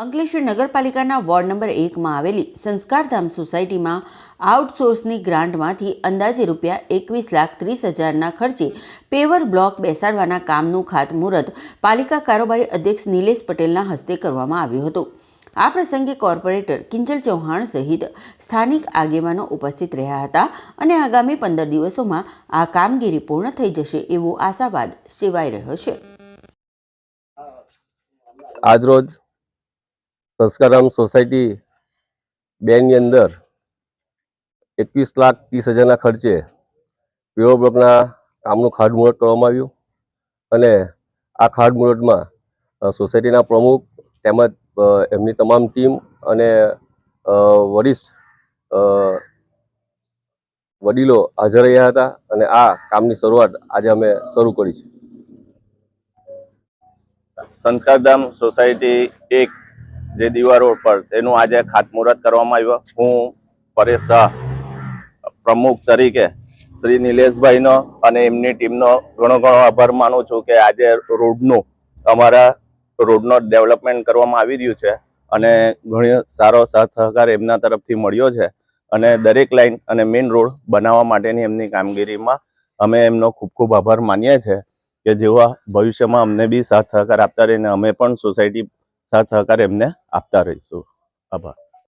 અંકલેશ્વર નગરપાલિકાના ward number 1માં આવેલી સંસ્કારધામ સોસાયટીમાં આઉટસોર્સની ગ્રાન્ટમાંથી અંદાજે ₹21,30,000ના ખર્ચે પેવર બ્લોક બેસાડવાના કામનું ખાતમુહૂર્ત પાલિકા કારોબારી અધ્યક્ષ નિલેશ પટેલના હસ્તે કરવામાં આવ્યું હતું। આ પ્રસંગે કોર્પોરેટર કિંજલ ચૌહાણ સહિત સ્થાનિક આગેવાનો ઉપસ્થિત રહ્યા હતા અને આગામી 15 દિવસોમાં આ કામગીરી પૂર્ણ થઈ જશે એવો આશાવાદ સેવાઈ રહ્યો છે। આજરોજ સંસ્કારધામ સોસાયટી 2 ની અંદર 21,30,000ના ખર્ચે પેવર બ્લોકના કામનું ખાતમુહૂર્ત કરવામાં આવ્યું અને આ ખાતમુહૂર્તમાં સોસાયટીના પ્રમુખ તેમજ એમની તમામ ટીમ અને વરિષ્ઠ વડીલો હાજર રહ્યા હતા અને આ કામની શરૂઆત આજે અમે શરૂ કરી છે। સંસ્કારધામ સોસાયટી 1 જે દીવા રોડ પર તેનું આજે ખાતમુહૂર્ત કરવામાં આવ્યું। હું પરેશ શાહ પ્રમુખ તરીકે શ્રી નિલેશભાઈનો અને એમની ટીમનો ઘણો આભાર માનું છું કે આજે અમારા રોડનો ડેવલપમેન્ટ કરવામાં આવી રહ્યું છે અને ઘણો સારો સાથ સહકાર એમના તરફથી મળ્યો છે અને દરેક લાઈન અને મેઇન રોડ બનાવવા માટેની એમની કામગીરીમાં અમે એમનો ખૂબ ખૂબ આભાર માનીએ છીએ કે જેવા ભવિષ્યમાં અમને બી સાથ સહકાર આપતા રહીને અમે પણ સોસાયટી સાથ સહકાર એમને આપતા રહીશું। આભાર।